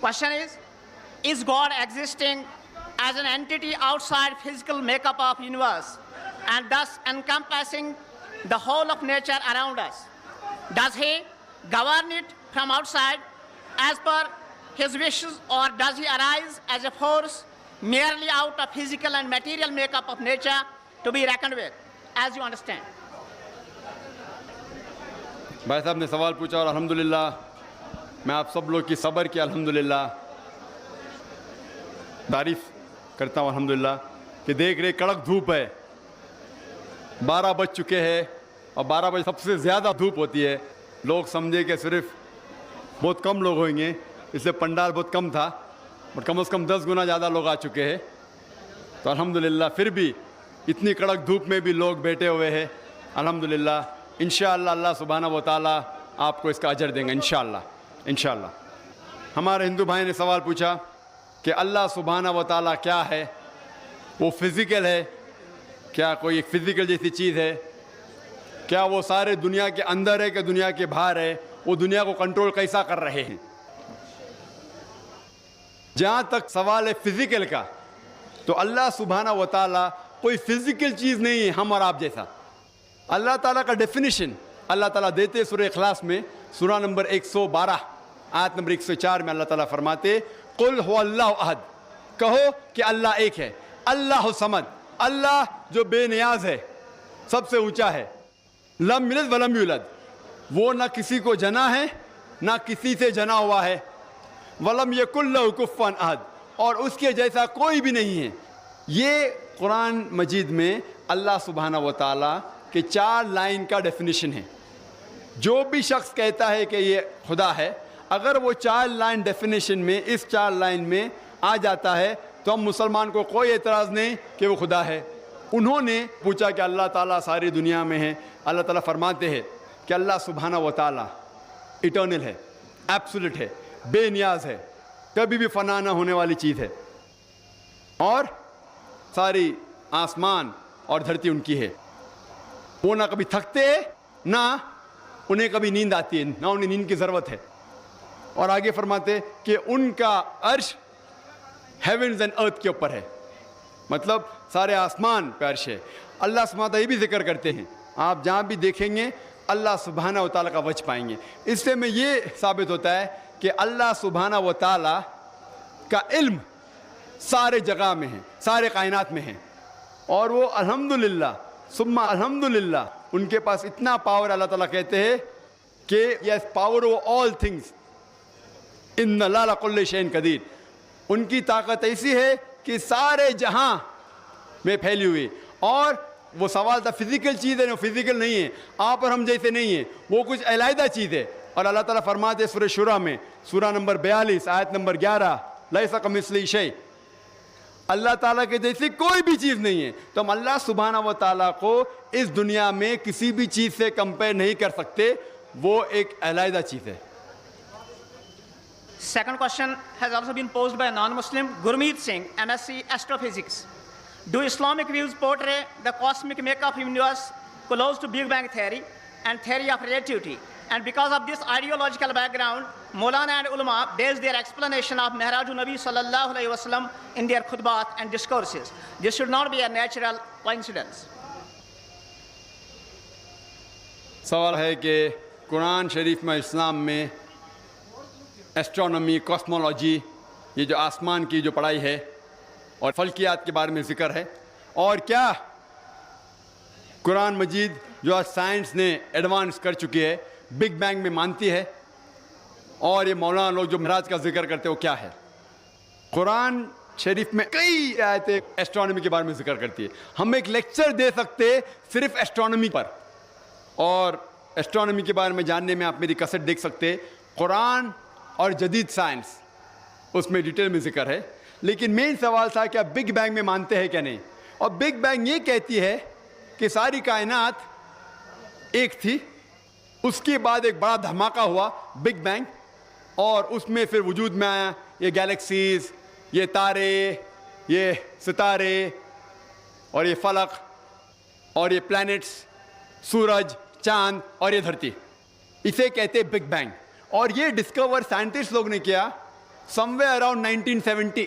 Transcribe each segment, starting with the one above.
Question is God existing as an entity outside physical makeup of universe and thus encompassing the whole of nature around us? Does he govern it from outside as per his wishes, or does he arise as a force merely out of physical and material makeup of nature to be reckoned with, as you understand? بھائی صاحب نے سوال پوچھا اور الحمدللہ میں آپ سب لوگ کی صبر کی الحمدللہ تعریف کرتا ہوں الحمدللہ کہ دیکھ رہے کڑک دھوپ ہے, 12 بج چکے ہیں اور 12 بجے سب سے زیادہ دھوپ ہوتی ہے. لوگ سمجھے کہ صرف بہت کم لوگ ہوئیں گے, اس لیے پنڈال بہت کم تھا, اور کم از کم 10 گنا زیادہ لوگ آ چکے ہیں. تو الحمدللہ پھر بھی اتنی کڑک دھوپ میں بھی لوگ بیٹھے ہوئے ہیں. الحمدللہ انشاءاللہ اللہ سبحانہ و تعالیٰ آپ کو اس کا اجر دیں گے انشاءاللہ. ہمارے ہندو بھائی نے سوال پوچھا کہ اللہ سبحانہ و تعالیٰ کیا ہے, وہ فزیکل ہے, کیا کوئی ایک فزیکل جیسی چیز ہے, کیا وہ سارے دنیا کے اندر ہے کہ دنیا کے باہر ہے, وہ دنیا کو کنٹرول کیسا کر رہے ہیں. جہاں تک سوال ہے فزیکل کا, تو اللہ سبحانہ و تعالیٰ کوئی فزیکل چیز نہیں ہے ہم اور آپ جیسا. اللہ تعالیٰ کا ڈیفینیشن اللہ تعالیٰ دیتے سورہ اخلاص میں, سورہ نمبر 112 آیت نمبر 104 میں اللہ تعالیٰ فرماتے قل هو اللہ احد, کہو کہ اللہ ایک ہے, اللہ صمد, اللہ جو بے نیاز ہے, سب سے اونچا ہے, لم یلد ولم یولد, وہ نہ کسی کو جنا ہے نہ کسی سے جنا ہوا ہے, ولم یکن لہ کفوا احد, اور اس کے جیسا کوئی بھی نہیں ہے. یہ قرآن مجید میں اللہ سبحانہ و تعالیٰ کے 4 لائن کا ڈیفینیشن ہے. جو بھی شخص کہتا ہے کہ یہ خدا ہے, اگر وہ 4 لائن ڈیفینیشن میں اس 4 لائن میں آ جاتا ہے تو ہم مسلمان کو کوئی اعتراض نہیں کہ وہ خدا ہے. انہوں نے پوچھا کہ اللہ تعالیٰ ساری دنیا میں ہے. اللہ تعالیٰ فرماتے ہیں کہ اللہ سبحانہ و تعالیٰ ایٹرنل ہے, ایبسولوٹ ہے, بے نیاز ہے, کبھی بھی فنا نہ ہونے والی چیز ہے, اور ساری آسمان اور دھرتی ان کی ہے. وہ نہ کبھی تھکتے ہیں نہ انہیں کبھی نیند آتی ہے, نہ انہیں نیند کی ضرورت ہے. اور آگے فرماتے کہ ان کا عرش ہیونز اینڈ ارتھ کے اوپر ہے, مطلب سارے آسمان پہ عرش ہے. اللہ سبحانہ تعالیٰ یہ بھی ذکر کرتے ہیں, آپ جہاں بھی دیکھیں گے اللہ سبحانہ و تعالیٰ کا وجہ پائیں گے. اس سے میں یہ ثابت ہوتا ہے کہ اللہ سبحانہ و تعالیٰ کا علم سارے جگہ میں ہے, سارے کائنات میں ہے, اور وہ الحمدللہ ثم الحمدللہ ان کے پاس اتنا پاور. اللہ تعالیٰ کہتے ہیں کہ has power over all things ان اللہ علی کل شیء قدیر. ان کی طاقت ایسی ہے کہ سارے جہاں میں پھیلی ہوئی. اور وہ سوال تھا فزیکل چیز ہے, وہ فزیکل نہیں ہے, آپ اور ہم جیسے نہیں ہیں, وہ کچھ علیحدہ چیز ہے. اور اللہ تعالیٰ فرماتے ہیں سورہ شورى میں, سورہ نمبر 42 آیت نمبر 11 لیس کمثلہ شیء, اللہ تعالیٰ کے جیسی کوئی بھی چیز نہیں ہے. تو ہم اللہ سبحانہ و تعالیٰ کو اس دنیا میں کسی بھی چیز سے کمپیئر نہیں کر سکتے, وہ ایک علیحدہ چیز ہے. Second question has also been posed by a non-Muslim, Gurmeet Singh, MSc Astrophysics. Do Islamic views portray the cosmic makeup of universe close to Big Bang theory and theory of relativity? And because of this ideological background, Maulana and ulama base their explanation of Mi'rajun Nabi sallallahu alayhi wa sallam in their khutbat and discourses. This should not be a natural coincidence. سوال ہے کہ قرآن شریف میں اسلام میں astronomy, cosmology, یہ جو آسمان کی جو پڑھائی ہے اور فلکیات کے بارے میں ذکر ہے, اور کیا قرآن مجید جو آج سائنس نے ایڈوانس کر چکی ہے بگ بینگ میں مانتی ہے, اور یہ مولانا لوگ جو معراج کا ذکر کرتے ہیں وہ کیا ہے. قرآن شریف میں کئی آیتیں ایسٹرونومی کے بارے میں ذکر کرتی ہے. ہم ایک لیکچر دے سکتے صرف ایسٹرونومی پر, اور ایسٹرونومی کے بارے میں جاننے میں آپ میری کیسٹ دیکھ سکتے. قرآن اور جدید سائنس اس میں ڈیٹیل میں ذکر ہے, لیکن مین سوال تھا کہ آپ بگ بینگ میں مانتے ہیں کیا نہیں. اور بگ بینگ یہ کہتی ہے کہ ساری کائنات ایک تھی, اس کے بعد ایک بڑا دھماکہ ہوا بگ بینگ, اور اس میں پھر وجود میں آیا یہ گیلیکسیز, یہ تارے, یہ ستارے, اور یہ فلک, اور یہ پلانٹس, سورج, چاند, اور یہ دھرتی. اسے کہتے بگ بینگ. اور یہ ڈسکور سائنٹسٹ لوگ نے کیا somewhere around 1970,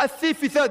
80%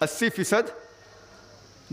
80%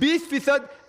20%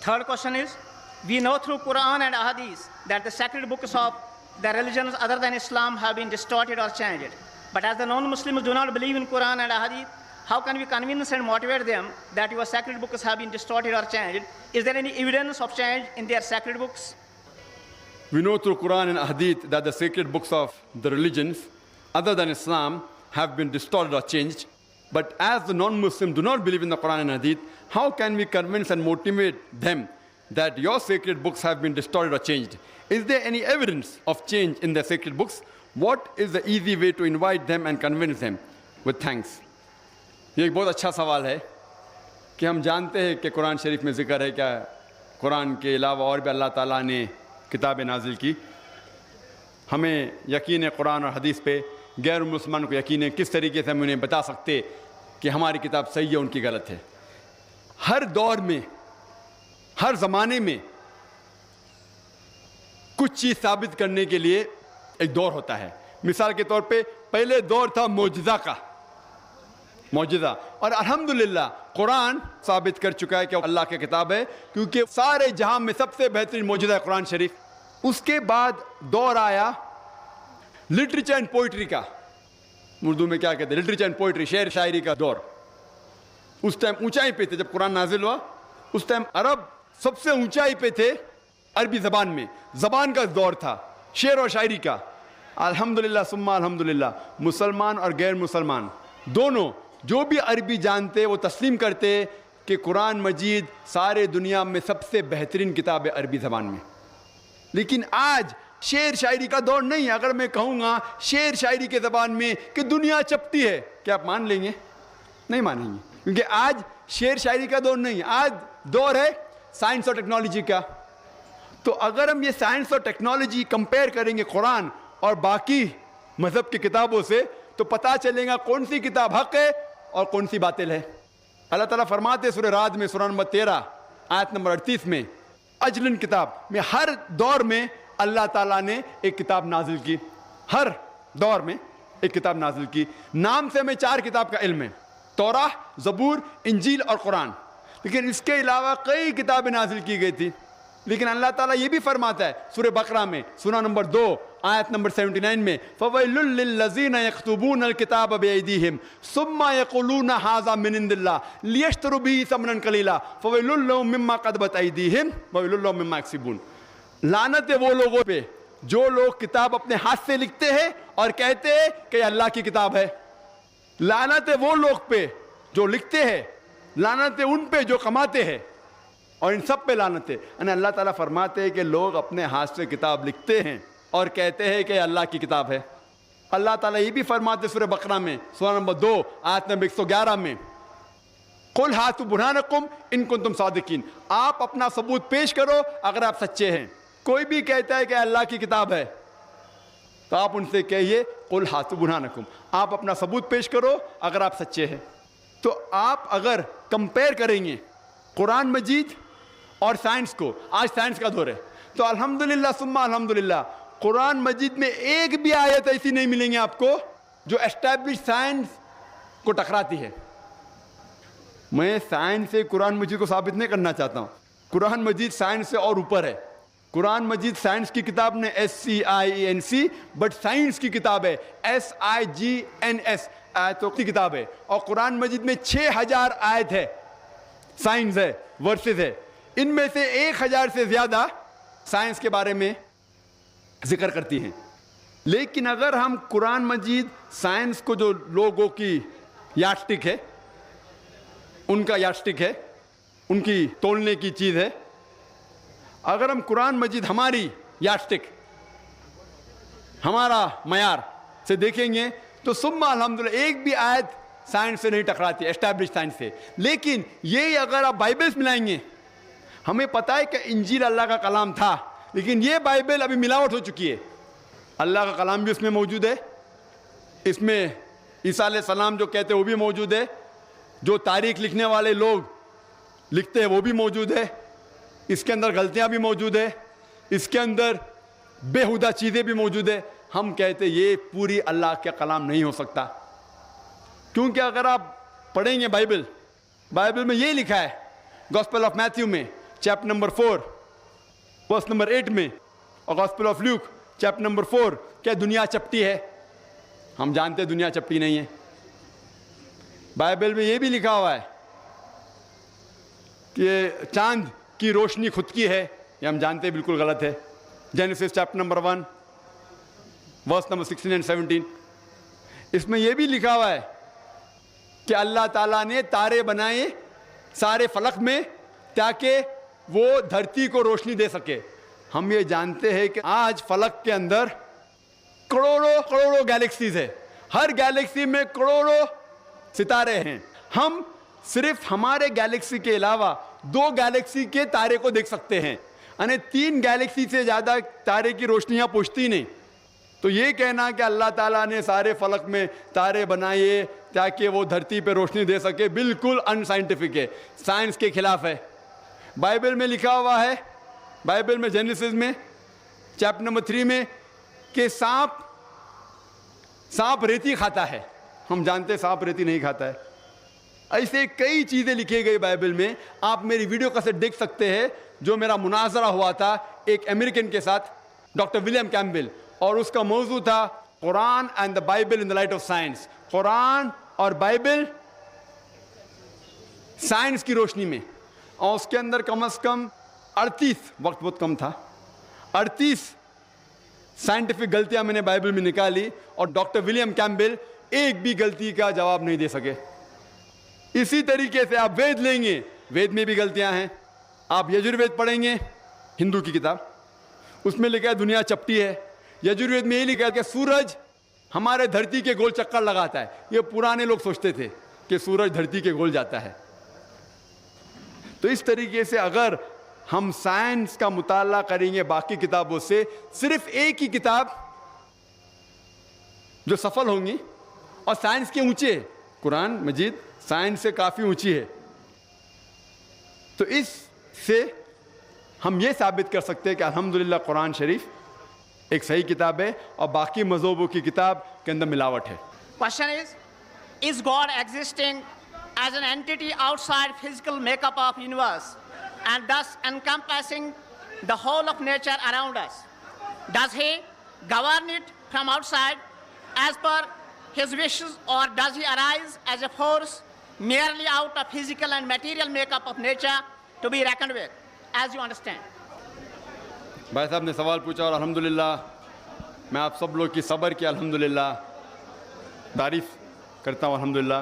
Third question is, we know through Quran and Ahadith that the sacred books of the religions other than Islam have been distorted or changed. But as the non-Muslims do not believe in Quran and Ahadith, how can we convince and motivate them that your sacred books have been distorted or changed? Is there any evidence of change in their sacred books? We know through Quran and Hadith that the sacred books of the religions other than Islam have been distorted or changed. But as the non-Muslims do not believe in the Quran and Hadith, how can we convince and motivate them that your sacred books have been distorted or changed? Is there any evidence of change in the sacred books? What is the easy way to invite them and convince them? With thanks. یہ ایک بہت اچھا سوال ہے کہ ہم جانتے ہیں کہ قرآن شریف میں ذکر ہے کہ قرآن کے علاوہ اور بھی اللہ تعالیٰ نے کتابیں نازل کی. ہمیں یقین ہے قرآن اور حدیث پہ. غیر مسلمان کو یقین ہے. کس طریقے سے ہم انہیں بتا سکتے کہ ہماری کتاب صحیح ہے ان کی غلط ہے؟ ہر دور میں ہر زمانے میں کچھ چیز ثابت کرنے کے لیے ایک دور ہوتا ہے. مثال کے طور پہ پہلے دور تھا معجزہ کا. معجزہ. اور الحمدللہ قرآن ثابت کر چکا ہے کہ اللہ کی کتاب ہے, کیونکہ سارے جہاں میں سب سے بہترین معجزہ ہے قرآن شریف. اس کے بعد دور آیا لٹریچر اینڈ پوئٹری کا. اردو میں کیا کہتے ہیں, لٹریچر اینڈ پوئٹری, شعر شاعری کا دور. اس ٹائم اونچائی پہ تھے جب قرآن نازل ہوا. اس ٹائم عرب سب سے اونچائی پہ تھے عربی زبان میں. زبان کا دور تھا, شعر اور شاعری کا. الحمدللہ ثم الحمدللہ مسلمان اور غیر مسلمان دونوں جو بھی عربی جانتے وہ تسلیم کرتے کہ قرآن مجید سارے دنیا میں سب سے بہترین کتاب ہے عربی زبان میں. لیکن آج شعر شاعری کا دور نہیں ہے. اگر میں کہوں گا شعر شاعری کے زبان میں کہ دنیا چپتی ہے, کیا آپ مان لیں گے؟ نہیں مانیں گے, کیونکہ آج شعر شاعری کا دور نہیں ہے. آج دور ہے سائنس اور ٹیکنالوجی کا. تو اگر ہم یہ سائنس اور ٹیکنالوجی کمپیئر کریں گے قرآن اور باقی مذہب کی کتابوں سے, تو پتہ چلے گا کون سی کتاب حق ہے اور کون سی باطل ہے. اللہ تعالیٰ فرماتے سورہ رعد میں سورہ نمبر 13 آیت نمبر 38 میں, اجلن کتاب میں ہر دور میں اللہ تعالیٰ نے ایک کتاب نازل کی. ہر دور میں ایک کتاب نازل کی. نام سے ہمیں 4 کتاب کا علم ہے, توراہ, زبور, انجیل اور قرآن. لیکن اس کے علاوہ کئی کتابیں نازل کی گئی تھی. لیکن اللہ تعالیٰ یہ بھی فرماتا ہے سورہ بقرہ میں سورہ نمبر 2 آیت نمبر 79 میں, فَوَيْلٌ لِّلَّذِينَ يَكْتُبُونَ الْكِتَابَ بِأَيْدِيهِمْ ثُمَّ يَقُولُونَ هَٰذَا مِنْ عِندِ اللَّهِ لِيَشْتَرُوا بِهِ ثَمَنًا قَلِيلًا فَوَيْلٌ لَّهُم مِّمَّا كَتَبَتْ أَيْدِيهِمْ وَوَيْلٌ لَّهُم مِّمَّا يَكْسِبُونَ. لعنت ہے وہ لوگوں پہ جو لوگ کتاب اپنے ہاتھ سے لکھتے ہیں اور کہتے ہیں کہ یہ اللہ کی کتاب ہے. لعنت ہے وہ لوگ پہ جو لکھتے ہیں, لعنت ہے ان پہ جو کماتے ہیں, اور ان سب پہ لعنت ہے. یعنی اللہ تعالیٰ فرماتے ہیں کہ لوگ اپنے ہاتھ سے کتاب لکھتے ہیں اور کہتے ہیں کہ اللہ کی کتاب ہے. اللہ تعالیٰ یہ بھی فرماتے سورہ بقرہ میں سورہ نمبر 2 آیت نمبر 111 میں, قُلْ هَاتُوا بُرْهَانَكُمْ إِن كُنتُمْ صَادِقِينَ. آپ اپنا ثبوت پیش کرو اگر آپ سچے ہیں. کوئی بھی کہتا ہے کہ اللہ کی کتاب ہے تو آپ ان سے کہیے قُلْ هَاتُوا بُرْهَانَكُمْ, آپ اپنا ثبوت پیش کرو اگر آپ سچے ہیں. تو آپ اگر کمپیئر کریں گے قرآن مجید اور سائنس کو, آج سائنس کا دور ہے, تو الحمدللہ ثم الحمدللہ قرآن مجید میں ایک بھی آیت ایسی نہیں ملیں گے آپ کو جو اسٹیبلش سائنس کو ٹکراتی ہے. میں سائنس سے قرآن مجید کو ثابت نہیں کرنا چاہتا ہوں. قرآن مجید سائنس سے اور اوپر ہے. قرآن مجید سائنس کی کتاب نے SCIENC, بٹ سائنس کی کتاب ہے SIGNS, آیتوں کی کتاب ہے. اور قرآن مجید میں 6000 آیت ہے, سائنس ہے, ورسز ہے. ان میں سے 1000 سے زیادہ سائنس کے بارے میں ذکر کرتی ہیں. لیکن اگر ہم قرآن مجید سائنس کو جو لوگوں کی یارڈسٹک ہے, ان کا یارڈسٹک ہے, ان کی تولنے کی چیز ہے, اگر ہم قرآن مجید ہماری یارڈسٹک, ہمارا معیار سے دیکھیں گے تو ثم الحمدللہ ایک بھی آیت سائنس سے نہیں ٹکراتی, اسٹیبلش سائنس سے. لیکن یہ اگر آپ بائبلس ملائیں گے, ہمیں پتہ ہے کہ انجیل اللہ کا کلام تھا, لیکن یہ بائبل ابھی ملاوٹ ہو چکی ہے. اللہ کا کلام بھی اس میں موجود ہے, اس میں عیسیٰ علیہ السلام جو کہتے ہیں وہ بھی موجود ہے, جو تاریخ لکھنے والے لوگ لکھتے ہیں وہ بھی موجود ہے, اس کے اندر غلطیاں بھی موجود ہے, اس کے اندر بےہودہ چیزیں بھی موجود ہے. ہم کہتے یہ پوری اللہ کا کلام نہیں ہو سکتا, کیونکہ اگر آپ پڑھیں گے بائبل میں یہ لکھا ہے گاسپل آف میتھیو میں چیپٹر نمبر 4 ورس نمبر 8 میں, اور gospel of Luke chapter number 4 کہ دنیا چپٹی ہے. ہم جانتے ہیں دنیا چپٹی نہیں ہے. بائبل میں یہ بھی لکھا ہوا ہے کہ چاند کی روشنی خود کی ہے, یہ ہم جانتے ہیں بالکل غلط ہے. Genesis chapter number 1 verse number 16 and 17, اس میں یہ بھی لکھا ہوا ہے کہ اللہ تعالیٰ نے تارے بنائے سارے فلک میں تاکہ وہ دھرتی کو روشنی دے سکے. ہم یہ جانتے ہیں کہ آج فلک کے اندر کروڑوں گیلیکسیز ہے. ہر گیلیکسی میں کروڑوں ستارے ہیں. ہم صرف ہمارے گیلیکسی کے علاوہ 2 گیلیکسی کے تارے کو دیکھ سکتے ہیں، یعنی 3 گیلیکسی سے زیادہ تارے کی روشنیاں پہنچتی نہیں. تو یہ کہنا کہ اللہ تعالیٰ نے سارے فلک میں تارے بنائے تاکہ وہ دھرتی پہ روشنی دے سکے، بالکل ان سائنٹیفک ہے، سائنس کے خلاف ہے. بائبل میں لکھا ہوا ہے، بائبل میں جینیسس میں چیپٹر نمبر 3 میں کہ سانپ ریتی کھاتا ہے. ہم جانتے سانپ ریتی نہیں کھاتا ہے. ایسے کئی چیزیں لکھی گئی بائبل میں. آپ میری ویڈیو کیسٹ دیکھ سکتے ہیں جو میرا مناظرہ ہوا تھا ایک امریکن کے ساتھ، ڈاکٹر ولیم کیمبل، اور اس کا موضوع تھا Quran and the Bible in the light of science. Quran اور بائبل سائنس کی روشنی میں. اور اس کے اندر کم از کم 38 وقت بہت کم تھا، 38 سائنٹیفک غلطیاں میں نے بائبل میں نکالی، اور ڈاکٹر ولیم کیمبل ایک بھی غلطی کا جواب نہیں دے سکے. اسی طریقے سے آپ وید لیں گے، وید میں بھی غلطیاں ہیں. آپ یجروید پڑھیں گے، ہندو کی کتاب، اس میں لکھا ہے دنیا چپٹی ہے. یجروید میں یہ لکھا ہے کہ سورج ہمارے دھرتی کے گول چکر لگاتا ہے. یہ پرانے لوگ سوچتے تھے کہ سورج دھرتی کے گول جاتا ہے. تو اس طریقے سے اگر ہم سائنس کا مطالعہ کریں گے باقی کتابوں سے، صرف ایک ہی کتاب جو سفل ہوں گی اور سائنس کے اونچے، قرآن مجید سائنس سے کافی اونچی ہے. تو اس سے ہم یہ ثابت کر سکتے ہیں کہ الحمدللہ قرآن شریف ایک صحیح کتاب ہے اور باقی مذہبوں کی کتاب کے اندر ملاوٹ ہے. Question is God existing as an entity outside physical makeup of universe and thus encompassing the whole of nature around us? Does he govern it from outside as per his wishes, or does he arise as a force merely out of physical and material makeup of nature to be reckoned with, as you understand? بھائی صاحب نے سوال پوچھا اور الحمدللہ میں آپ سب لوگ کی صبر کی الحمدللہ تعریف کرتا ہوں الحمدللہ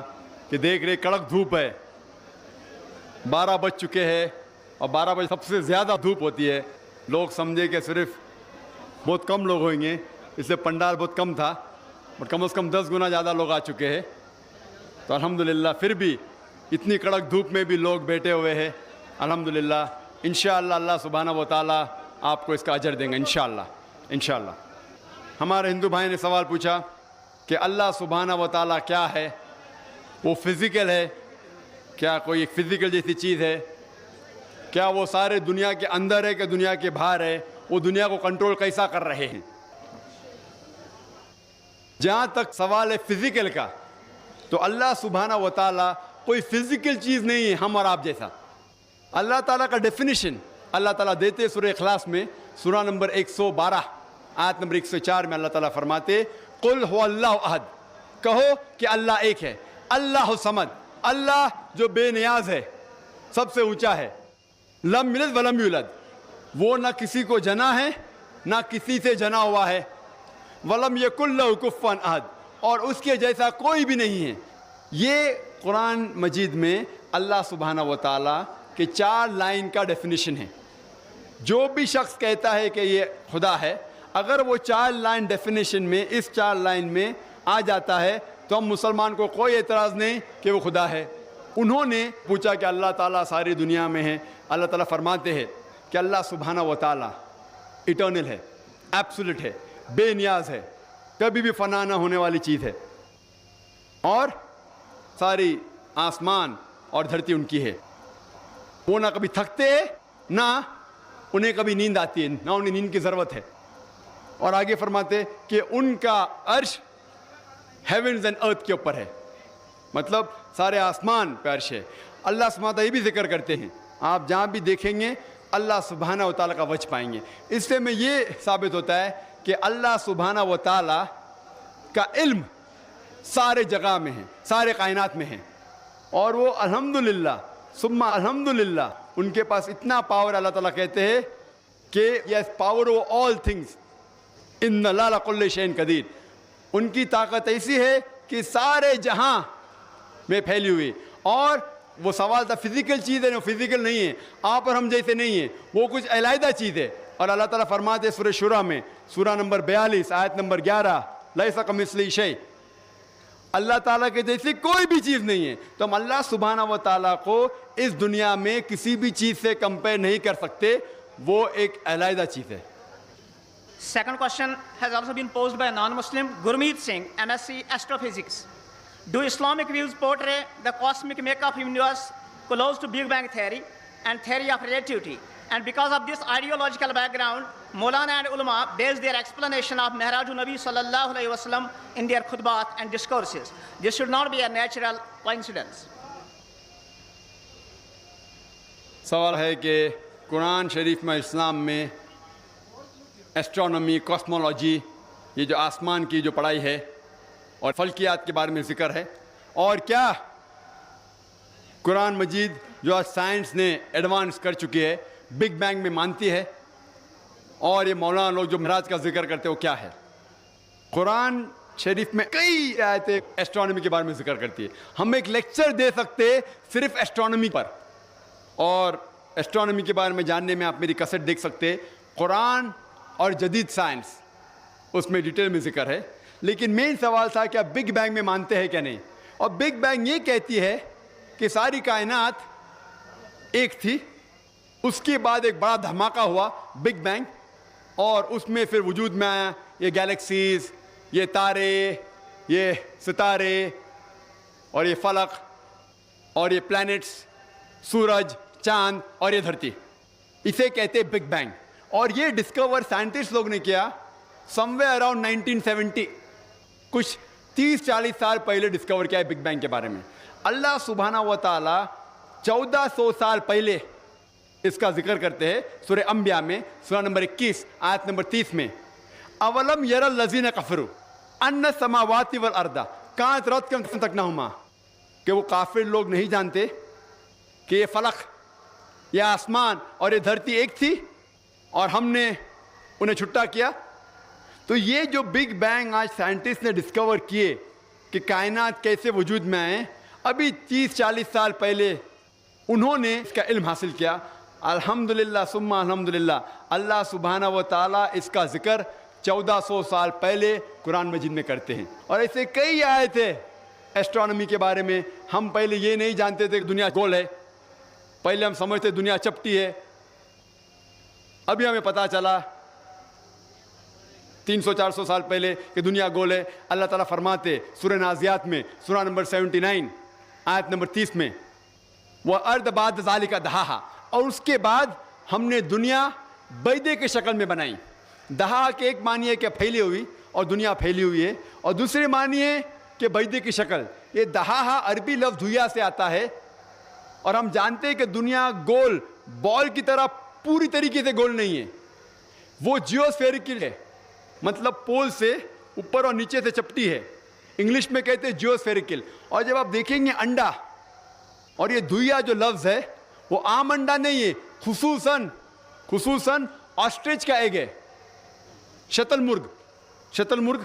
کہ دیکھ رہے کڑک دھوپ ہے. 12 بج چکے ہیں اور 12 بجے سب سے زیادہ دھوپ ہوتی ہے. لوگ سمجھے کہ صرف بہت کم لوگ ہوئیں گے، اس سے پنڈال بہت کم تھا، اور کم از کم 10 گنا زیادہ لوگ آ چکے ہیں. تو الحمدللہ پھر بھی اتنی کڑک دھوپ میں بھی لوگ بیٹھے ہوئے ہیں. الحمدللہ انشاءاللہ اللہ سبحانہ و تعالیٰ آپ کو اس کا اجر دیں گے انشاءاللہ. ہمارے ہندو بھائی نے سوال پوچھا کہ اللہ سبحانہ و تعالیٰ کیا ہے؟ وہ فزیکل ہے کیا؟ کوئی ایک فزیکل جیسی چیز ہے کیا؟ وہ سارے دنیا کے اندر ہے کہ دنیا کے باہر ہے؟ وہ دنیا کو کنٹرول کیسا کر رہے ہیں؟ جہاں تک سوال ہے فزیکل کا، تو اللہ سبحانہ و تعالیٰ کوئی فزیکل چیز نہیں ہے ہم اور آپ جیسا. اللہ تعالیٰ کا ڈیفینیشن اللہ تعالیٰ دیتے سورہ اخلاص میں، سورہ نمبر 112 آیت نمبر 104 میں اللہ تعالیٰ فرماتے قل هو اللہ احد، کہو کہ اللہ ایک ہے. اللہ صمد، اللہ جو بے نیاز ہے، سب سے اونچا ہے. لم یلد ولم یولد، وہ نہ کسی کو جنا ہے نہ کسی سے جنا ہوا ہے. ولم یکن لہ کفوا احد، اور اس کے جیسا کوئی بھی نہیں ہے. یہ قرآن مجید میں اللہ سبحانہ و تعالیٰ کے 4 لائن کا ڈیفینیشن ہے. جو بھی شخص کہتا ہے کہ یہ خدا ہے، اگر وہ 4 لائن ڈیفینیشن میں اس 4 لائن میں آ جاتا ہے تو ہم مسلمان کو کوئی اعتراض نہیں کہ وہ خدا ہے. انہوں نے پوچھا کہ اللہ تعالیٰ ساری دنیا میں ہے. اللہ تعالیٰ فرماتے ہیں کہ اللہ سبحانہ و تعالیٰ ایٹرنل ہے، ایبسولوٹ ہے، بے نیاز ہے، کبھی بھی فنا نہ ہونے والی چیز ہے، اور ساری آسمان اور دھرتی ان کی ہے. وہ نہ کبھی تھکتے ہیں نہ انہیں کبھی نیند آتی ہے، نہ انہیں نیند کی ضرورت ہے. اور آگے فرماتے کہ ان کا عرش ہیونز اینڈ ارتھ کے اوپر ہے، مطلب سارے آسمان پہ عرش ہے. اللہ سبحانہ یہ بھی ذکر کرتے ہیں، آپ جہاں بھی دیکھیں گے اللہ سبحانہ و تعالیٰ کا وجہ پائیں گے. اس سے میں یہ ثابت ہوتا ہے کہ اللہ سبحانہ و تعالیٰ کا علم سارے جگہ میں ہے، سارے کائنات میں ہے، اور وہ الحمدللہ ثم الحمدللہ ان کے پاس اتنا پاور. اللہ تعالیٰ کہتے ہیں کہ has power over all things ان اللہ علی کل شیء قدیر. ان کی طاقت ایسی ہے کہ سارے جہاں میں پھیلی ہوئی. اور وہ سوال تھا فزیکل چیز ہے نا, فزیکل نہیں ہے, آپ اور ہم جیسے نہیں ہیں, وہ کچھ علیحدہ چیز ہے. اور اللہ تعالیٰ فرماتے سورہ شورى میں, سورہ نمبر 42 آیت نمبر 11, لیس کمثلہ شیء, اللہ تعالیٰ کے جیسی کوئی بھی چیز نہیں ہے. تو ہم اللہ سبحانہ و تعالیٰ کو اس دنیا میں کسی بھی چیز سے کمپیئر نہیں کر سکتے, وہ ایک علیحدہ چیز ہے. Second question has also been posed by a non-Muslim, Gurmeet Singh, MSc Astrophysics. Do Islamic views portray the cosmic makeup of universe close to Big Bang theory and theory of relativity? And because of this ideological background, Maulana and ulama base their explanation of Mi'rajun Nabi sallallahu alayhi wa sallam in their khutbat and discourses. This should not be a natural coincidence. سوال ہے کہ قرآن شریف میں, اسلام میں astronomy, cosmology, یہ جو آسمان کی جو پڑھائی ہے اور فلکیات کے بارے میں ذکر ہے, اور کیا قرآن مجید جو آج سائنس نے ایڈوانس کر چکی ہے بگ بینگ میں مانتی ہے, اور یہ مولانا لوگ جو معراج کا ذکر کرتے ہیں وہ کیا ہے؟ قرآن شریف میں کئی آیتیں ایسٹرونومی کے بارے میں ذکر کرتی ہے. ہم ایک لیکچر دے سکتے صرف ایسٹرونومی پر, اور ایسٹرونومی کے بارے میں جاننے میں آپ میری کیسٹ دیکھ سکتے, قرآن اور جدید سائنس, اس میں ڈیٹیل میں ذکر ہے. لیکن مین سوال تھا کہ آپ بگ بینگ میں مانتے ہیں کیا نہیں؟ اور بگ بینگ یہ کہتی ہے کہ ساری کائنات ایک تھی, اس کے بعد ایک بڑا دھماکہ ہوا بگ بینگ, اور اس میں پھر وجود میں آیا یہ گیلیکسیز, یہ تارے, یہ ستارے, اور یہ فلک, اور یہ پلانٹس, سورج, چاند, اور یہ دھرتی. اسے کہتے ہیں بگ بینگ. اور یہ ڈسکور سائنٹسٹ لوگ نے کیا سم وے اراؤنڈ 1970, کچھ 30-40 سال پہلے ڈسکور کیا ہے بگ بینگ کے بارے میں. اللہ سبحانہ و تعالیٰ 1400 سال پہلے اس کا ذکر کرتے ہیں سورہ انبیاء میں, سورہ نمبر 21 آیت نمبر 30 میں, اولم یر الذین کفروا ان السماوات والارض کانت رتقا تکنہما, کہ وہ کافر لوگ نہیں جانتے کہ یہ فلک, یہ آسمان اور یہ دھرتی ایک تھی اور ہم نے انہیں چھٹا کیا. تو یہ جو بگ بینگ آج سائنٹسٹ نے ڈسکور کیے کہ کائنات کیسے وجود میں آئے, ابھی 30-40 سال پہلے انہوں نے اس کا علم حاصل کیا. الحمدللہ ثم الحمدللہ, اللہ سبحانہ و تعالیٰ اس کا ذکر 1400 سال پہلے قرآن مجید میں کرتے ہیں. اور ایسے کئی آئے تھے ایسٹرونومی کے بارے میں. ہم پہلے یہ نہیں جانتے تھے کہ دنیا گول ہے, پہلے ہم سمجھتے دنیا چپٹی ہے. ابھی ہمیں پتہ چلا 300-400 سال پہلے کہ دنیا گول ہے. اللہ تعالیٰ فرماتے سورہ نازیات میں, سورہ نمبر 79 آیت نمبر 30 میں, وَأَرْضَ بَعْدَ ذَلِكَ دَحَاهَا, اور اس کے بعد ہم نے دنیا بیدے کے شکل میں بنائی. دہا کے ایک معنی ہے کہ پھیلی ہوئی اور دنیا پھیلی ہوئی ہے, اور دوسری معنی ہے کہ بیدے کی شکل. یہ دہا عربی لفظ دھویا سے آتا ہے, اور ہم جانتے ہیں کہ دنیا گول بال کی طرح پوری طریقے سے گول نہیں ہے, وہ جیوسفیریکل ہے, مطلب پول سے اوپر اور نیچے سے چپٹی ہے. انگلش میں کہتے ہیں جیوسفیریکل. اور جب آپ دیکھیں گے انڈا, اور یہ دھویا جو لفظ ہے وہ عام انڈا نہیں ہے, خصوصاً آسٹرچ کا ایگ ہے, شتل مرغ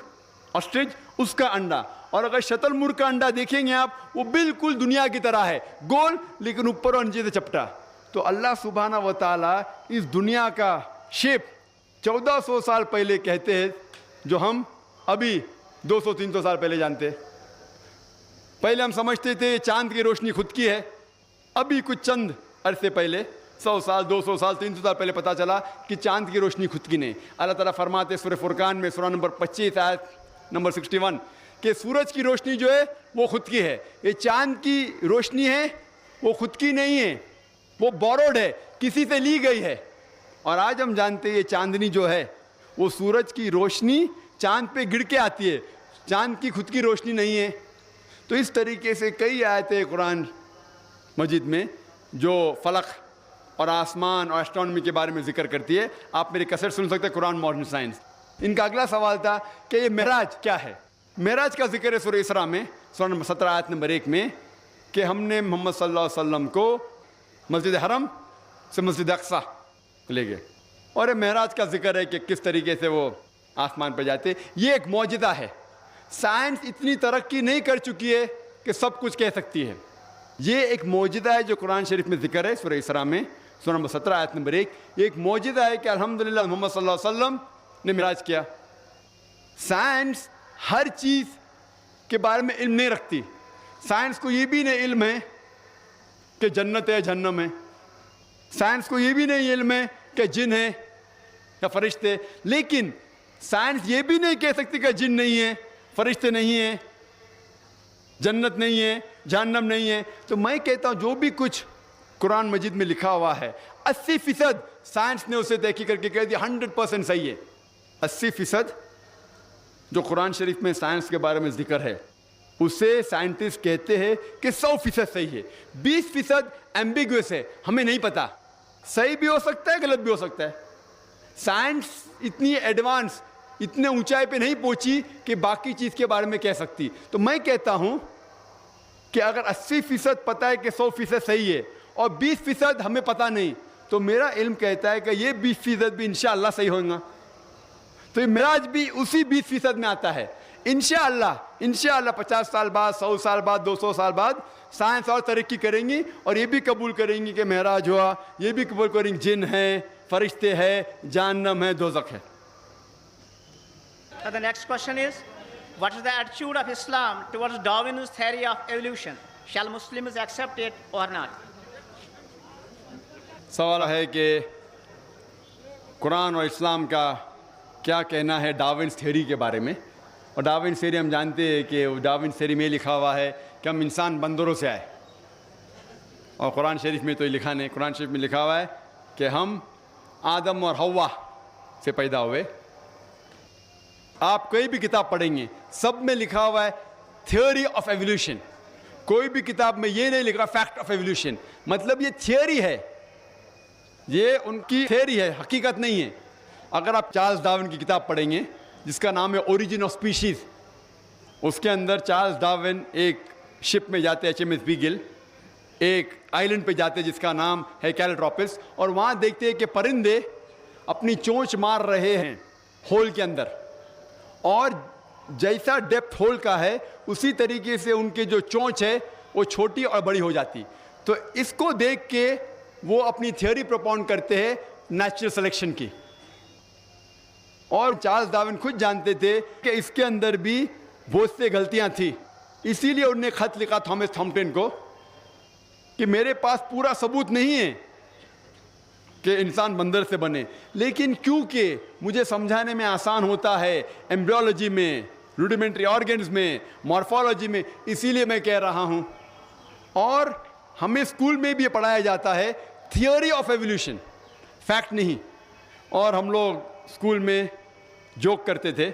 آسٹرچ, اس کا انڈا. اور اگر شتل مرغ کا انڈا دیکھیں گے آپ, وہ بالکل دنیا کی طرح ہے, گول لیکن اوپر اور نیچے سے چپٹا. تو اللہ سبحانہ و تعالیٰ اس دنیا کا شیپ 1400 سال پہلے کہتے ہیں, جو ہم ابھی 200-300 سال پہلے جانتے. پہلے ہم سمجھتے تھے چاند کی روشنی خود کی ہے, ابھی کچھ چند عرصے پہلے 100 سال 200 سال 300 سال پہلے پتہ چلا کہ چاند کی روشنی خود کی نہیں. اللہ تعالیٰ فرماتے سورہ فرقان میں, سورہ نمبر 25 آیت نمبر 61, کہ سورج کی روشنی جو ہے وہ خود کی ہے, یہ چاند کی روشنی ہے وہ خود کی نہیں ہے, وہ بوروڈ ہے, کسی سے لی گئی ہے. اور آج ہم جانتے ہیں یہ چاندنی جو ہے وہ سورج کی روشنی چاند پہ گر کے آتی ہے, چاند کی خود کی روشنی نہیں ہے. تو اس طریقے سے کئی آیتیں قرآن مجید میں جو فلک اور آسمان اور ایسٹرونومی کے بارے میں ذکر کرتی ہے. آپ میری کیسٹ سن سکتے ہیں قرآن ماڈرن سائنس. ان کا اگلا سوال تھا کہ یہ معراج کیا ہے. معراج کا ذکر ہے سورہ اسراء میں, سورہ نمبر 17 آیت نمبر 1 میں, کہ ہم نے محمد صلی اللہ علیہ وسلم کو مسجد حرم سے مسجد اقصیٰ لے گئے. اور یہ معراج کا ذکر ہے کہ کس طریقے سے وہ آسمان پہ جاتے. یہ ایک معجزہ ہے. سائنس اتنی ترقی نہیں کر چکی ہے کہ سب کچھ کہہ سکتی ہے. یہ ایک معجزہ ہے جو قرآن شریف میں ذکر ہے سورہ اسراء میں سورہ نمبر 17 آیت نمبر 1. یہ ایک معجزہ ہے کہ الحمدللہ محمد صلی اللہ علیہ وسلم نے معراج کیا. سائنس ہر چیز کے بارے میں علم نہیں رکھتی. سائنس کو یہ بھی نہیں علم ہے کہ جنت ہے جہنم ہے. سائنس کو یہ بھی نہیں علم ہے کہ جن ہے یا فرشتے. لیکن سائنس یہ بھی نہیں کہہ سکتی کہ جن نہیں ہے, فرشتے نہیں ہیں, جنت نہیں ہے, جہنم نہیں ہے. تو میں کہتا ہوں جو بھی کچھ قرآن مجید میں لکھا ہوا ہے 80% سائنس نے اسے تحقیق کر کے کہہ دیا 100% صحیح ہے. 80% جو قرآن شریف میں سائنس کے بارے میں ذکر ہے اسے سائنٹسٹ کہتے ہیں کہ 100% صحیح ہے. 20% ایمبیگوس ہے, ہمیں نہیں پتا, صحیح بھی ہو سکتا ہے غلط بھی ہو سکتا ہے. سائنس اتنی ایڈوانس, اتنے اونچائی پہ نہیں پہنچی کہ باقی چیز کے بارے میں کہہ سکتی. تو میں کہتا ہوں کہ اگر 80% پتہ ہے کہ 100% صحیح ہے اور 20% ہمیں پتہ نہیں, تو میرا علم کہتا ہے کہ یہ 20% بھی انشاءاللہ صحیح ہوگا. تو یہ معراج بھی اسی 20% میں آتا ہے. انشاءاللہ 50 سال بعد, 100 سال بعد, 200 سال بعد سائنس اور ترقی کریں گی اور یہ بھی قبول کریں گی کہ معراج ہوا, یہ بھی قبول کریں گے جن ہیں, فرشتے ہیں, جہنم ہے, دوزخ ہے. The next question is, what is the attitude of Islam towards Darwin's theory of evolution? Shall Muslims accept it or not? سوال ہے کہ قرآن اور اسلام کا کیا کہنا ہے ڈاروینز تھیوری کے بارے میں. اور ڈاروینز تھیوری ہم جانتے ہیں کہ ڈاروینز تھیوری میں لکھا ہوا ہے کہ ہم انسان بندروں سے آئے, اور قرآن شریف میں تو یہ لکھا نہیں. قرآن شریف میں لکھا ہوا ہے کہ ہم آدم اور حوا سے پیدا ہوئے. آپ کوئی بھی کتاب پڑھیں گے سب میں لکھا ہوا ہے تھیوری آف ایولیوشن. کوئی بھی کتاب میں یہ نہیں لکھ رہا فیکٹ آف ایولیوشن. مطلب یہ تھیوری ہے, یہ ان کی تھیوری ہے, حقیقت نہیں ہے. اگر آپ چارلز ڈارون کی کتاب پڑھیں گے جس کا نام ہے اوریجن آف اسپیشیز, اس کے اندر چارلز ڈارون ایک شپ میں جاتے ہیں HMS بیگل, ایک آئلینڈ پہ جاتے ہیں جس کا نام ہے کیلیٹروپس, اور وہاں دیکھتے ہیں کہ پرندے اپنی چونچ مار رہے ہیں ہول کے اندر, اور جیسا ڈیپتھ ہول کا ہے اسی طریقے سے ان کے جو چونچ ہے وہ چھوٹی اور بڑی ہو جاتی. تو اس کو دیکھ کے وہ اپنی تھیوری پروپاؤنڈ کرتے ہیں نیچرل سلیکشن کی. اور چارلز ڈارون خود جانتے تھے کہ اس کے اندر بھی بہت سے غلطیاں تھیں, اسی لیے انہوں نے خط لکھا تھامس تھامپٹن کو کہ میرے پاس پورا ثبوت نہیں ہے کہ انسان بندر سے بنے, لیکن کیونکہ مجھے سمجھانے میں آسان ہوتا ہے ایمبریولوجی میں, روڈیمنٹری آرگنز میں, مارفولوجی میں, اسی لیے میں کہہ رہا ہوں. اور ہمیں اسکول میں بھی پڑھایا جاتا ہے تھیوری آف ایولیوشن, فیکٹ نہیں. اور ہم لوگ اسکول میں جوک کرتے تھے,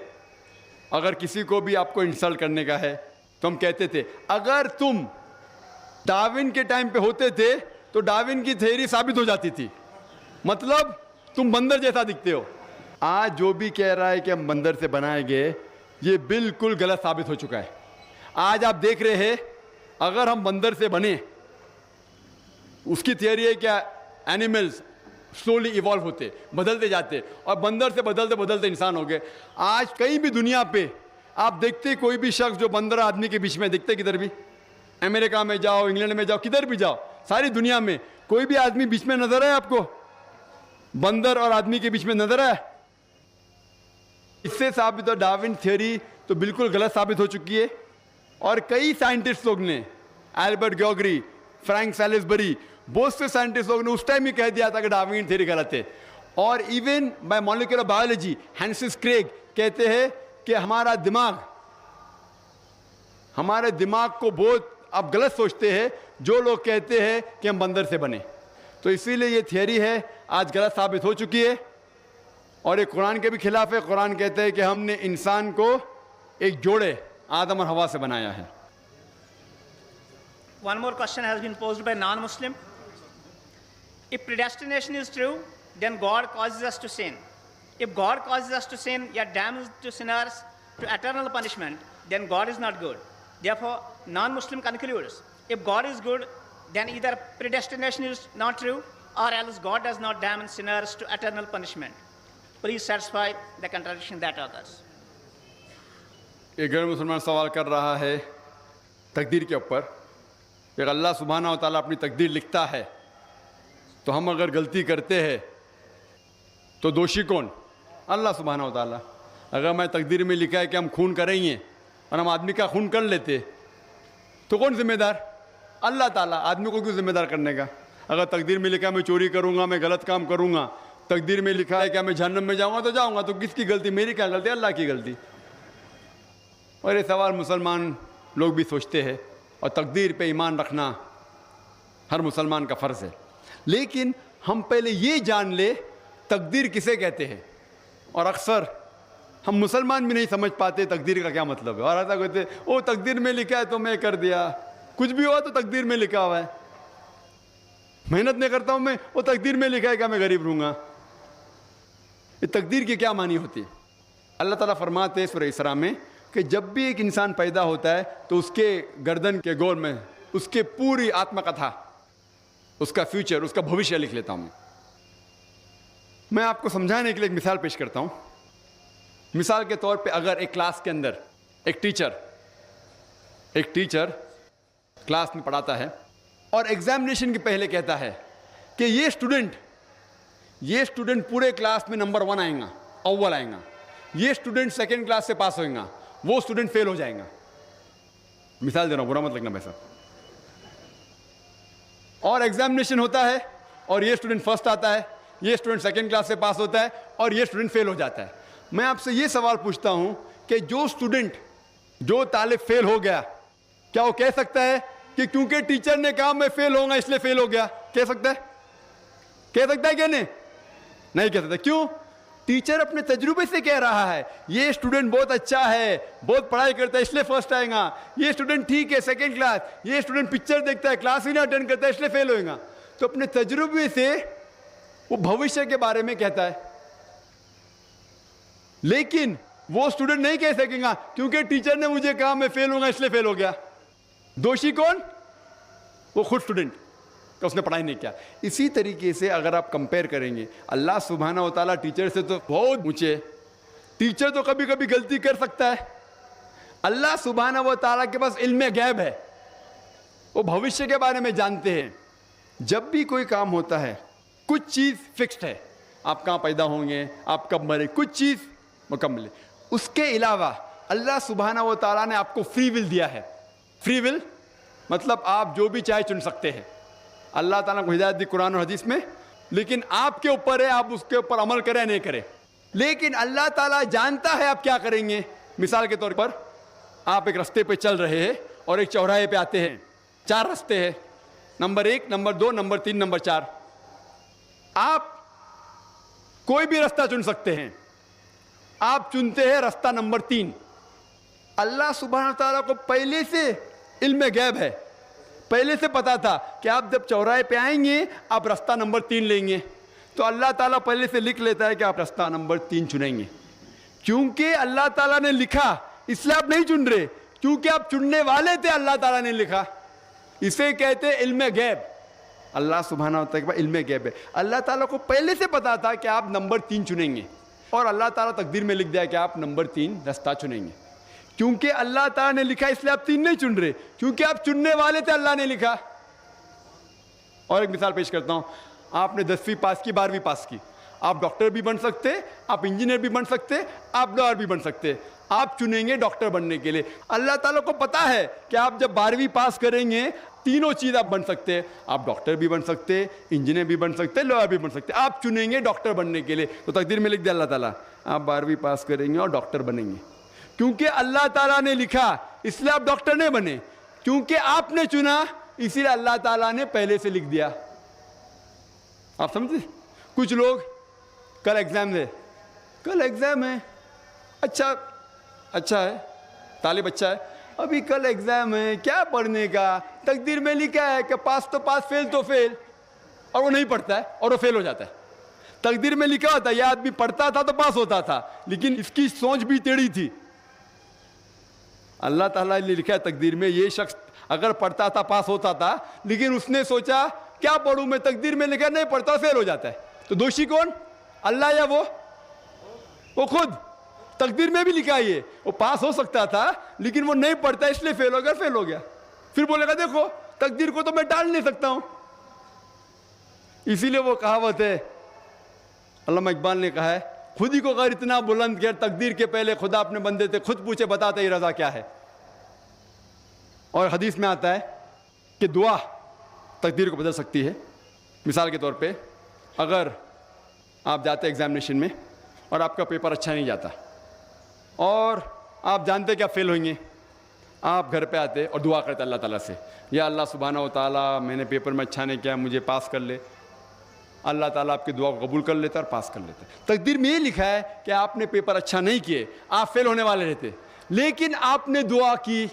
اگر کسی کو بھی آپ کو انسلٹ کرنے کا ہے تو ہم کہتے تھے اگر تم ڈارون کے ٹائم پہ ہوتے تھے تو ڈارون کی تھیوری ثابت ہو جاتی تھی, مطلب تم بندر جیسا دکھتے ہو. آج جو بھی کہہ رہا ہے کہ ہم بندر سے بنائے گئے یہ بالکل غلط ثابت ہو چکا ہے. آج آپ دیکھ رہے ہیں اگر ہم بندر سے بنے, اس کی تھیوری ہے کہ اینیملز سلولی ایوالو ہوتے, بدلتے جاتے, اور بندر سے بدلتے بدلتے انسان ہو گئے. آج کہیں بھی دنیا پہ آپ دیکھتے کوئی بھی شخص جو بندر آدمی کے بیچ میں دکھتے, کدھر بھی امریکہ میں جاؤ, انگلینڈ میں جاؤ, کدھر بھی جاؤ, ساری دنیا میں کوئی بھی آدمی بیچ میں نظر ہے آپ کو, بندر اور آدمی کے بیچ میں نظر ہے؟ اس سے ثابت ہو ڈارون تھیوری تو بالکل غلط ثابت ہو چکی ہے. اور کئی سائنٹسٹ لوگ نے, البرٹ گیوگری, فرینک سیلسبری, بہت سے سائنٹسٹ لوگ نے اس ٹائم ہی کہہ دیا تھا کہ ڈارون تھیوری غلط ہے. اور even by molecular biology Francis Crick کہتے ہیں کہ ہمارے دماغ کو بہت آپ غلط سوچتے ہیں جو لوگ کہتے ہیں کہ ہم بندر سے بنے. تو اسی لیے یہ تھیوری ہے آج غلط ثابت ہو چکی ہے, اور یہ قرآن کے بھی خلاف ہے. قرآن کہتے ہیں کہ ہم نے انسان کو ایک جوڑے آدم اور حوا سے بنایا ہے. One more question has been posed by non-Muslim. If predestination is true, then God causes us to sin. If God causes us to sin, yet damns to sinners to eternal punishment, then God is not good. Therefore, non-Muslim concludes, if God is good, then either predestination is not true, or else God does not damn sinners to eternal punishment. Please satisfy the contradiction that occurs. ایک غیر مسلمان سوال کر رہا ہے تقدیر کے اوپر کہ اللہ سبحانہ و تعالیٰ اپنی تقدیر لکھتا ہے تو ہم اگر غلطی کرتے ہیں تو دوشی کون؟ اللہ سبحانہ و تعالیٰ. اگر میں تقدیر میں لکھا ہے کہ ہم خون کریں گے اور ہم آدمی کا خون کر لیتے تو کون ذمہ دار؟ اللہ تعالیٰ. آدمی کو کیوں ذمہ دار کرنے کا؟ اگر تقدیر میں لکھا ہے میں چوری کروں گا، میں غلط کام کروں گا، تقدیر میں لکھا ہے کہ میں جہنم میں جاؤں گا تو جاؤں گا، تو کس کی غلطی؟ میری کیا غلطی؟ اللہ کی غلطی. اور یہ سوال مسلمان لوگ بھی سوچتے ہیں، اور تقدیر پہ ایمان رکھنا ہر مسلمان کا فرض ہے. لیکن ہم پہلے یہ جان لے تقدیر کسے کہتے ہیں. اور اکثر ہم مسلمان بھی نہیں سمجھ پاتے تقدیر کا کیا مطلب ہے، اور ایسا کہتے او تقدیر میں لکھا ہے تو میں کر دیا، کچھ بھی ہوا تو تقدیر میں لکھا ہوا ہے، محنت نہیں کرتا ہوں میں، وہ تقدیر میں لکھا ہے کہ میں غریب رہوں گا. یہ تقدیر کی کیا معنی ہوتی ہے؟ اللہ تعالیٰ فرماتے ہیں سورہ اسراء میں کہ جب بھی ایک انسان پیدا ہوتا ہے تو اس کے گردن کے گول میں اس کے پوری آتما کتھا، اس کا فیوچر، اس کا بھوشیہ لکھ لیتا ہوں. میں آپ کو سمجھانے کے لیے ایک مثال پیش کرتا ہوں. مثال کے طور پہ اگر ایک کلاس کے اندر ایک ٹیچر کلاس میں پڑھاتا ہے اور ایگزامینیشن کے پہلے کہتا ہے کہ یہ اسٹوڈنٹ پورے کلاس میں نمبر 1 آئیں گا، اول آئیں گا، یہ اسٹوڈنٹ سیکنڈ کلاس سے پاس ہوئیں گا، وہ اسٹوڈنٹ فیل ہو جائیں گا. مثال دے رہا ہوں، برا مت لگنا ویسا. اور ایگزامینیشن ہوتا ہے اور یہ اسٹوڈنٹ فرسٹ آتا ہے، یہ اسٹوڈنٹ سیکنڈ کلاس سے پاس ہوتا ہے اور یہ اسٹوڈنٹ فیل ہو جاتا ہے. میں آپ سے یہ سوال پوچھتا ہوں کہ جو طالب فیل ہو گیا، کیا وہ کہہ سکتا ہے کہ کیونکہ ٹیچر نے کہا میں فیل ہوں گا اس لیے فیل ہو گیا؟ کہہ سکتا ہے کہ نہیں کہہ سکتا. کیوں؟ ٹیچر اپنے تجربے سے کہہ رہا ہے یہ اسٹوڈنٹ بہت اچھا ہے، بہت پڑھائی کرتا ہے اس لیے فرسٹ آئے گا، یہ اسٹوڈنٹ ٹھیک ہے سیکنڈ کلاس، یہ اسٹوڈنٹ پکچر دیکھتا ہے کلاس ہی نہیں اٹینڈ کرتا ہے اس لیے فیل ہوئے گا. تو اپنے تجربے سے وہ بھوشیہ کے بارے میں کہتا ہے. لیکن وہ اسٹوڈنٹ نہیں کہہ سکے گا کیونکہ ٹیچر نے مجھے کہا میں فیل ہوں گا اس لیے فیل ہو گیا. دوشی کون؟ وہ خود اسٹوڈنٹ کہ اس نے پڑھائی نہیں کیا. اسی طریقے سے اگر آپ کمپیئر کریں گے، اللہ سبحانہ و تعالیٰ ٹیچر سے تو بہت اونچے. ٹیچر تو کبھی کبھی غلطی کر سکتا ہے. اللہ سبحانہ و تعالیٰ کے پاس علم غیب ہے، وہ بھوشیہ کے بارے میں جانتے ہیں. جب بھی کوئی کام ہوتا ہے کچھ چیز فکسڈ ہے، آپ کہاں پیدا ہوں گے، آپ کب مرے، کچھ چیز مکمل ہے. اس کے علاوہ اللہ سبحانہ و تعالیٰ نے آپ کو فری ول دیا ہے. فری ول مطلب آپ جو بھی چاہے چن سکتے ہیں. اللہ تعالیٰ کو ہدایت دی قرآن اور حدیث میں، لیکن آپ کے اوپر ہے آپ اس کے اوپر عمل کریں یا نہیں کریں. لیکن اللہ تعالیٰ جانتا ہے آپ کیا کریں گے. مثال کے طور پر آپ ایک رستے پہ چل رہے ہیں اور ایک چوراہے پہ آتے ہیں، 4 رستے ہیں، نمبر 1، نمبر 2، نمبر 3، نمبر 4. آپ کوئی بھی رستہ چن سکتے ہیں. آپ چنتے ہیں رستہ نمبر 3. اللہ سبحانہ تعالیٰ کو پہلے سے علم غیب ہے، پہلے سے پتا تھا کہ آپ جب چوراہے پہ آئیں گے آپ رستہ نمبر 3 لیں گے. تو اللہ تعالیٰ پہلے سے لکھ لیتا ہے کہ آپ رستہ نمبر 3 چنیں گے. کیونکہ اللہ تعالیٰ نے لکھا اس لیے آپ نہیں چن رہے، کیونکہ آپ چننے والے تھے، اللہ تعالیٰ نے لکھا. اسے کہتے علم غیب. اللہ سبحانہ و تعالیٰ کے پاس علم غیب ہے. اللہ تعالیٰ کو پہلے سے پتا تھا کہ آپ نمبر 3 چنیں گے، اور اللہ تعالیٰ تقدیر میں لکھ دیا کہ آپ نمبر 3 رستہ چنیں گے. کیونکہ اللہ تعالیٰ نے لکھا اس لیے آپ 3 نہیں چن رہے، کیونکہ آپ چننے والے تھے، اللہ نے لکھا. اور ایک مثال پیش کرتا ہوں. آپ نے 10ویں پاس کی، 12ویں پاس کی، آپ ڈاکٹر بھی بن سکتے، آپ انجینئر بھی بن سکتے، آپ لائر بھی بن سکتے. آپ چنیں گے ڈاکٹر بننے کے لیے. اللہ تعالیٰ کو پتا ہے کہ آپ جب 12ویں پاس کریں گے تینوں چیز آپ بن سکتے ہیں. آپ ڈاکٹر بھی بن سکتے، انجینئر بھی بن سکتے، لائر بھی بن سکتے. آپ چنیں گے ڈاکٹر بننے کے لیے. تو تقدیر میں لکھ دیا اللہ تعالیٰ آپ 12ویں پاس کریں گے اور ڈاکٹر بنیں گے. کیونکہ اللہ تعالیٰ نے لکھا اس لیے آپ ڈاکٹر نہیں بنے، کیونکہ آپ نے چنا اسی لیے اللہ تعالیٰ نے پہلے سے لکھ دیا. آپ سمجھتے؟ کچھ لوگ کل ایگزام ہے، اچھا ہے، طالب اچھا ہے، ابھی کل ایگزام ہے، کیا پڑھنے کا، تقدیر میں لکھا ہے کہ پاس تو پاس، فیل تو فیل، اور وہ نہیں پڑھتا ہے اور وہ فیل ہو جاتا ہے. تقدیر میں لکھا ہوتا ہے یہ آدمی پڑھتا تھا تو پاس ہوتا تھا، لیکن اس کی سوچ بھی ٹیڑھی تھی. اللہ تعالیٰ نے لکھا ہے تقدیر میں یہ شخص اگر پڑھتا تھا پاس ہوتا تھا، لیکن اس نے سوچا کیا پڑھوں میں، تقدیر میں لکھا نہیں پڑھتا فیل ہو جاتا ہے. تو دوشی کون؟ اللہ یا وہ خود؟ تقدیر میں بھی لکھا ہے وہ پاس ہو سکتا تھا لیکن وہ نہیں پڑھتا اس لیے فیل ہو گیا. پھر بولے گا دیکھو تقدیر کو تو میں ٹال نہیں سکتا ہوں. اسی لیے وہ کہاوت ہے, علامہ اقبال نے کہا ہے, خود ہی کو غیر اتنا بلند کر, تقدیر کے پہلے خدا اپنے بندے سے خود پوچھے بتاتا ہی رضا کیا ہے. اور حدیث میں آتا ہے کہ دعا تقدیر کو بدل سکتی ہے. مثال کے طور پہ اگر آپ جاتے ایگزامینیشن میں اور آپ کا پیپر اچھا نہیں جاتا اور آپ جانتے کہ آپ فیل ہوئیں گے, آپ گھر پہ آتے اور دعا کرتے اللہ تعالیٰ سے, یا اللہ سبحانہ و تعالیٰ میں نے پیپر میں اچھا نہیں کیا, مجھے پاس کر لے. اللہ تعالیٰ آپ کی دعا کو قبول کر لیتا اور پاس کر لیتا. تقدیر میں یہ لکھا ہے کہ آپ نے پیپر اچھا نہیں کیے, آپ فیل ہونے والے رہتے, لیکن آپ نے دعا کی.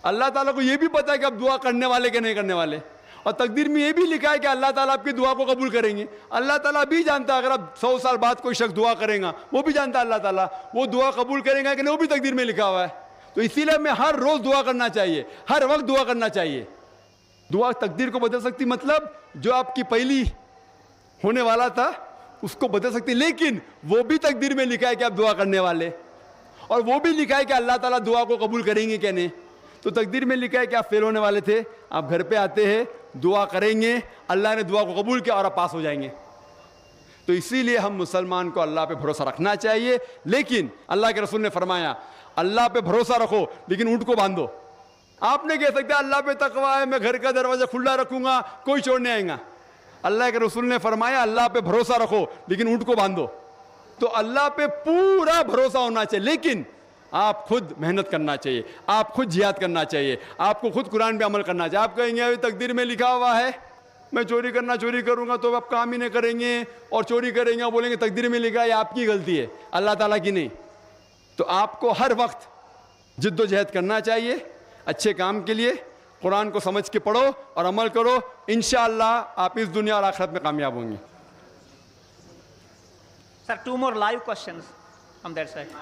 اللہ تعالیٰ کو یہ بھی پتا ہے کہ آپ دعا کرنے والے کہ نہیں کرنے والے, اور تقدیر میں یہ بھی لکھا ہے کہ اللہ تعالیٰ آپ کی دعا کو قبول کریں گے. اللہ تعالیٰ بھی جانتا ہے اگر آپ 100 سال بعد کوئی شخص دعا کرے گا, وہ بھی جانتا ہے اللہ تعالیٰ وہ دعا قبول کریں گا کہ نہیں, وہ بھی تقدیر میں لکھا ہوا ہے. تو اسی لیے ہمیں ہر روز دعا کرنا چاہیے, ہر وقت دعا کرنا چاہیے. دعا تقدیر کو بدل سکتی, مطلب جو آپ کی پہلی ہونے والا تھا اس کو بدل سکتی, لیکن وہ بھی تقدیر میں لکھا ہے کہ آپ دعا کرنے والے, اور وہ بھی لکھا ہے کہ اللہ تعالیٰ دعا کو قبول کریں گے کہ نہیں. تو تقدیر میں لکھا ہے کہ آپ فیل ہونے والے تھے, آپ گھر پہ آتے ہیں, دعا کریں گے, اللہ نے دعا کو قبول کیا اور آپ پاس ہو جائیں گے. تو اسی لیے ہم مسلمان کو اللہ پہ بھروسہ رکھنا چاہیے. لیکن اللہ کے رسول نے فرمایا اللہ پہ بھروسہ رکھو لیکن اونٹ کو باندھو. آپ نہیں کہہ سکتے اللہ پہ تقویٰ ہے, میں گھر کا دروازہ کھلا رکھوں گا, کوئی چور نہیں آئے گا. اللہ کے رسول نے فرمایا اللہ پہ بھروسہ رکھو لیکن اونٹ کو باندھو. تو اللہ پہ پورا بھروسہ ہونا چاہیے, لیکن آپ خود محنت کرنا چاہیے, آپ خود جہاد کرنا چاہیے, آپ کو خود قرآن پہ عمل کرنا چاہیے. آپ کہیں گے ابھی تقدیر میں لکھا ہوا ہے میں چوری کروں گا, تو آپ کام ہی نہیں کریں گے اور چوری کریں گے اور بولیں گے تقدیر میں لکھا ہے, آپ کی غلطی ہے, اللہ تعالیٰ کی نہیں. تو آپ کو ہر وقت جد و جہد کرنا چاہیے اچھے کام کے لیے. قرآن کو سمجھ کے پڑھو اور عمل کرو, انشاءاللہ آپ اس دنیا اور آخرت میں کامیاب ہوں گے. Sir, 2 more live questions from that side.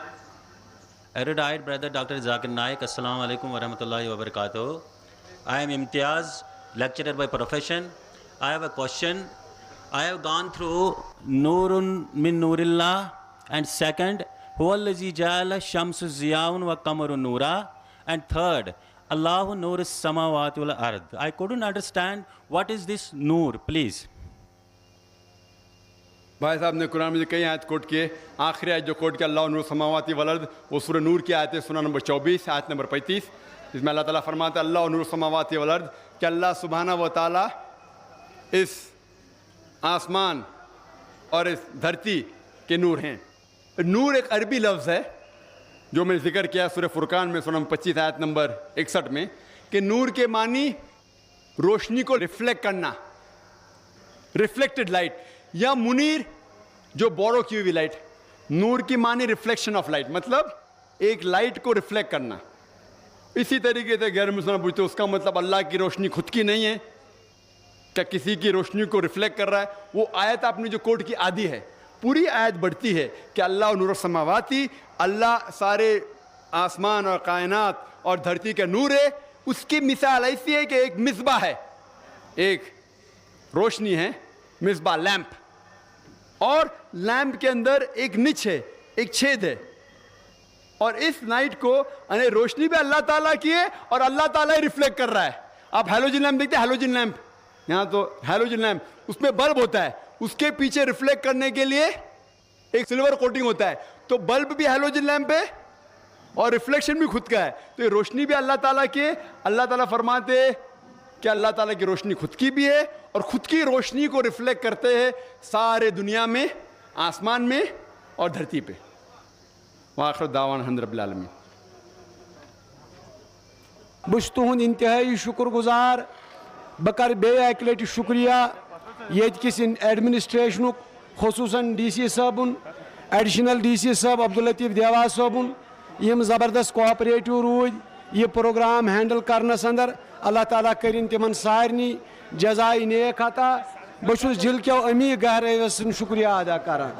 Erudite brother Dr. Zakir Naik, Assalamu alaikum wa rahmatullahi wa barakatuh. I am Imtiaz, lecturer by profession. I have a question. I have gone through Nurun min Nurillah, and second, Huwallazi ja'ala shamsu ziyaun wa qamaru nura, and third, Allahu nur samawati wal ard. I couldn't understand what is this nur, please. بھائی صاحب نے قرآن میں کئی آیت کوٹ کیے, آخری آیت جو کوٹ کیا اللہ نور سماواتی والارض, وہ سورہ نور کی آیت ہے, سورہ نمبر 24 آیت نمبر 35, جس میں اللہ تعالیٰ فرماتا ہے اللہ نور سماواتی والارض, کہ اللہ سبحانہ و تعالیٰ اس آسمان اور اس دھرتی کے نور ہیں. نور ایک عربی لفظ ہے جو میں نے ذکر کیا سورہ فرقان میں سورہ نمبر 25 آیت نمبر 61 میں, کہ نور کے معنی روشنی کو ریفلیکٹ کرنا, ریفلیکٹڈ لائٹ, یا منیر جو بورو کی ہوئی لائٹ. نور کی معنی ریفلیکشن آف لائٹ, مطلب ایک لائٹ کو ریفلیکٹ کرنا. اسی طریقے سے غیر مسلمان پوچھتے اس کا مطلب اللہ کی روشنی خود کی نہیں ہے, کیا کسی کی روشنی کو ریفلیکٹ کر رہا ہے؟ وہ آیت آپ نے جو کوٹ کی آدھی ہے, پوری آیت بڑھتی ہے کہ اللہ نور السماواتی, اللہ سارے آسمان اور کائنات اور دھرتی کا نور ہے. اس کی مثال ایسی ہے کہ ایک مصباح ہے, ایک روشنی ہے, مصباح لیمپ, اور لیمپ کے اندر ایک نچ ہے, ایک چھید ہے, اور اس لائٹ کو یعنی روشنی بھی اللہ تعالیٰ کی ہے اور اللہ تعالیٰ ہی ریفلیکٹ کر رہا ہے. آپ ہیلوجن لیمپ دیکھتے ہیں, ہیلوجن لیمپ, یہاں تو ہیلوجن لیمپ, اس میں بلب ہوتا ہے, اس کے پیچھے ریفلیکٹ کرنے کے لیے ایک سلور کوٹنگ ہوتا ہے. تو بلب بھی ہیلوجن لیمپ ہے اور ریفلیکشن بھی خود کا ہے. تو یہ روشنی بھی اللہ تعالیٰ کی ہے. اللہ تعالیٰ فرماتے کہ اللہ تعالیٰ کی روشنی خود کی بھی ہے اور خود کی روشنی کو ریفلیکٹ کرتے ہیں سارے دنیا میں, آسمان میں اور دھرتی پہ. وآخر دعوانا الحمد رب العالمین. بس تہند انتہائی شکر گزار. بہ کر بیٚیہِ اکہِ لٹہِ شکریہ ییٚتہِ کِس ایڈمنسٹریشنُک, خصوٗصاً ڈی سی صٲبُن, ایڈیشنل ڈی سی صٲب عبداللطیف دیوا صٲبُن, یِم زبردست کوآپریٹِو روٗدۍ یہ پروگرام ہینڈل کرنس اندر. اللہ تعالیٰ کرن تمن سارنی جزائے نیک عطا. بہٕ چھُس دِل کٮ۪و امی گہرٲیو سۭتۍ شکریہ ادا کران.